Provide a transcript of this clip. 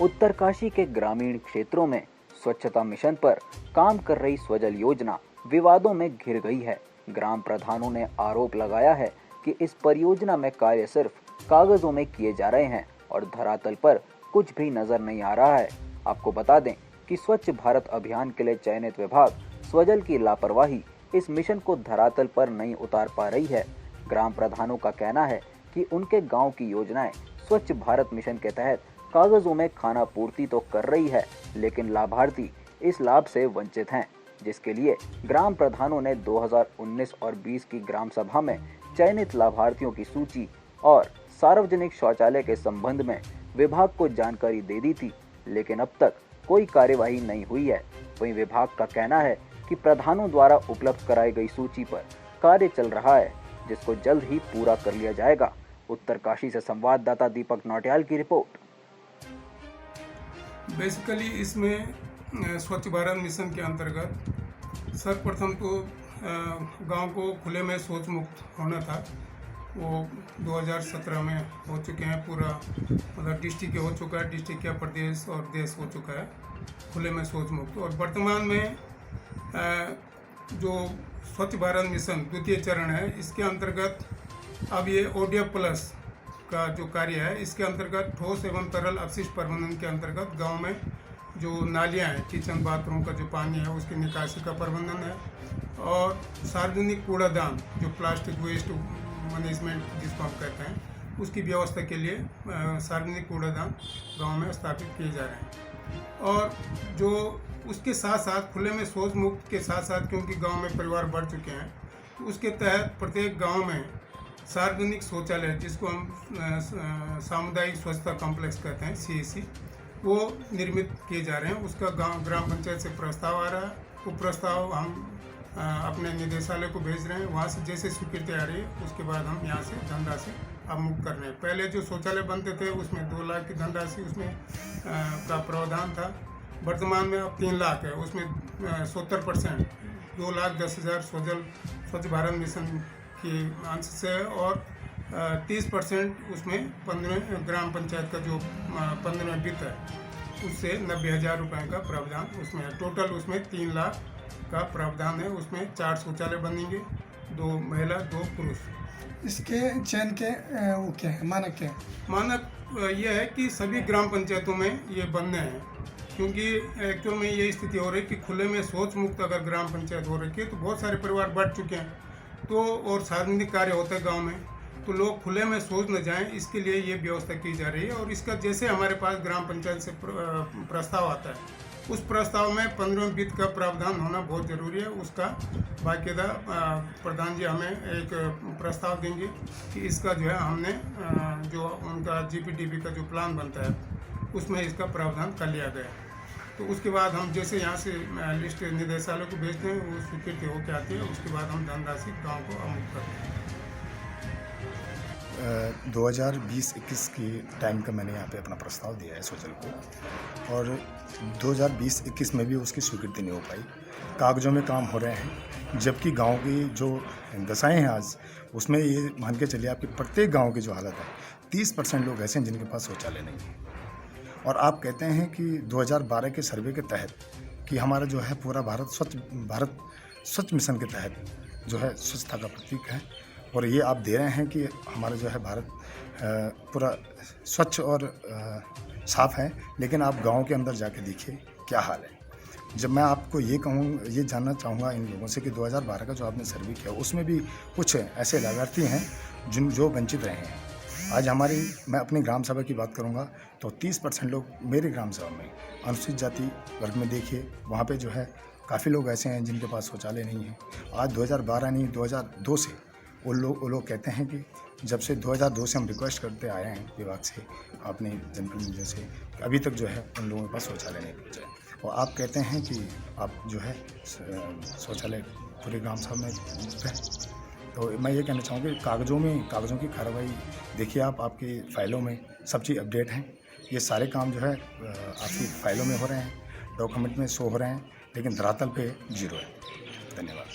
उत्तरकाशी के ग्रामीण क्षेत्रों में स्वच्छता मिशन पर काम कर रही स्वजल योजना विवादों में घिर गई है। ग्राम प्रधानों ने आरोप लगाया है कि इस परियोजना में कार्य सिर्फ कागजों में किए जा रहे हैं और धरातल पर कुछ भी नजर नहीं आ रहा है। आपको बता दें कि स्वच्छ भारत अभियान के लिए चयनित विभाग स्वजल की लापरवाही इस मिशन को धरातल पर नहीं उतार पा रही है। ग्राम प्रधानों का कहना है कि उनके गांव की योजनाएं स्वच्छ भारत मिशन के तहत कागजों में खाना पूर्ति तो कर रही है, लेकिन लाभार्थी इस लाभ से वंचित हैं, जिसके लिए ग्राम प्रधानों ने 2019 और 20 की ग्राम सभा में चयनित लाभार्थियों की सूची और सार्वजनिक शौचालय के संबंध में विभाग को जानकारी दे दी थी, लेकिन अब तक कोई कार्यवाही नहीं हुई है। वहीं विभाग का कहना है कि प्रधानों द्वारा उपलब्ध कराई गई सूची पर कार्य चल रहा है, जिसको जल्द ही पूरा कर लिया जाएगा। उत्तरकाशी से संवाददाता दीपक नौटियाल की रिपोर्ट। बेसिकली इसमें स्वच्छ भारत मिशन के अंतर्गत सर्वप्रथम तो गांव को खुले में शौच मुक्त होना था। वो 2017 में हो चुके हैं, पूरा मतलब डिस्ट्रिक्ट हो चुका है, डिस्ट्रिक्ट या प्रदेश और देश हो चुका है खुले में शौच मुक्त। और वर्तमान में जो स्वच्छ भारत मिशन द्वितीय चरण है, इसके अंतर्गत अब ये ODF प्लस का जो कार्य है, इसके अंतर्गत ठोस एवं तरल अपशिष्ट प्रबंधन के अंतर्गत गांव में जो नालियां हैं, किचन बाथरूम का जो पानी है उसकी निकासी का प्रबंधन है, और सार्वजनिक कूड़ादान जो प्लास्टिक वेस्ट मैनेजमेंट जिसको हम कहते हैं, उसकी व्यवस्था के लिए सार्वजनिक कूड़ादान गांव में स्थापित किए जा रहे हैं। और जो उसके साथ साथ खुले में शौच मुक्त के साथ साथ, क्योंकि गांव में परिवार बढ़ चुके हैं, तो उसके तहत प्रत्येक गांव में सार्वजनिक शौचालय जिसको हम सामुदायिक स्वच्छता कॉम्प्लेक्स कहते हैं CSC, वो निर्मित किए जा रहे हैं। उसका गांव ग्राम पंचायत से प्रस्ताव आ रहा है। वो प्रस्ताव हम अपने निदेशालय को भेज रहे हैं। वहाँ से जैसे स्वीकृति आ रही है उसके बाद हम यहाँ से धनराशि अवमुक्त कर रहे हैं। पहले जो शौचालय बनते थे उसमें 2 लाख की धनराशि उसमें का प्रावधान था। वर्तमान में अब 3 लाख है, उसमें 70% 2,10,000 स्वच्छ भारत मिशन की अंश से, और 30% उसमें 15 ग्राम पंचायत का जो 15 वित्त है उससे 90,000 रुपये का प्रावधान उसमें है। टोटल उसमें 3 लाख का प्रावधान है। उसमें 4 शौचालय बनेंगे, 2 महिला 2 पुरुष। इसके चयन के वो क्या है, मानक क्या है? मानक ये है कि सभी ग्राम पंचायतों में ये बनने हैं, क्योंकि एक्चुअल में ये स्थिति हो रही है कि खुले में शौच मुक्त अगर ग्राम पंचायत हो रखी है तो बहुत सारे परिवार बढ़ चुके हैं, तो और सार्वजनिक कार्य होता है गांव में, तो लोग खुले में शौच न जाएं, इसके लिए ये व्यवस्था की जा रही है। और इसका जैसे हमारे पास ग्राम पंचायत से प्रस्ताव आता है, उस प्रस्ताव में 15 वित्त का प्रावधान होना बहुत ज़रूरी है। उसका बाकायदा प्रधान जी हमें एक प्रस्ताव देंगे कि इसका जो है हमने जो उनका GPDP का जो प्लान बनता है उसमें इसका प्रावधान कर लिया गया है। तो उसके बाद हम जैसे यहाँ से लिस्ट निदेशालय को भेजते हैं, वो स्वीकृति होकर आती है, उसके बाद हम धनराशि गाँव को अवमुक्त करते हैं। 2020-21 की टाइम का मैंने यहाँ पे अपना प्रस्ताव दिया है स्वजल को, और 2020-21 में भी उसकी स्वीकृति नहीं हो पाई। कागजों में काम हो रहे हैं, जबकि गांव की जो दशाएं हैं आज, उसमें ये मान के चलिए आपके प्रत्येक गांव की जो हालत है, 30% लोग ऐसे हैं जिनके पास शौचालय नहीं है। और आप कहते हैं कि 2012 के सर्वे के तहत कि हमारा जो है पूरा भारत स्वच्छ मिशन के तहत जो है स्वच्छता का प्रतीक है, और ये आप दे रहे हैं कि हमारा जो है भारत पूरा स्वच्छ और साफ है, लेकिन आप गांव के अंदर जाके देखिए क्या हाल है। जब मैं आपको ये जानना चाहूँगा इन लोगों से कि 2012 का जो आपने सर्वे किया, उसमें भी कुछ ऐसे लाभार्थी हैं जो वंचित रहे हैं। आज मैं अपनी ग्राम सभा की बात करूंगा तो 30% लोग मेरे ग्राम सभा में अनुसूचित जाति वर्ग में देखिए, वहाँ पे जो है काफ़ी लोग ऐसे हैं जिनके पास शौचालय नहीं है। आज 2012 नहीं 2002 से वो लोग कहते हैं कि जब से 2002 से हम रिक्वेस्ट करते आए हैं विभाग से, अपने जनप्रतिनिधियों से, अभी तक जो है उन लोगों के पास शौचालय नहीं पहुँचा है। और आप कहते हैं कि आप जो है शौचालय पूरे ग्राम सभा में है। तो मैं ये कहना चाहूँगा कि कागज़ों की कार्रवाई देखिए, आपकी फ़ाइलों में सब चीज़ अपडेट हैं। ये सारे काम जो है आपकी फ़ाइलों में हो रहे हैं, डॉक्यूमेंट में शो हो रहे हैं, लेकिन धरातल पे 0 है। धन्यवाद।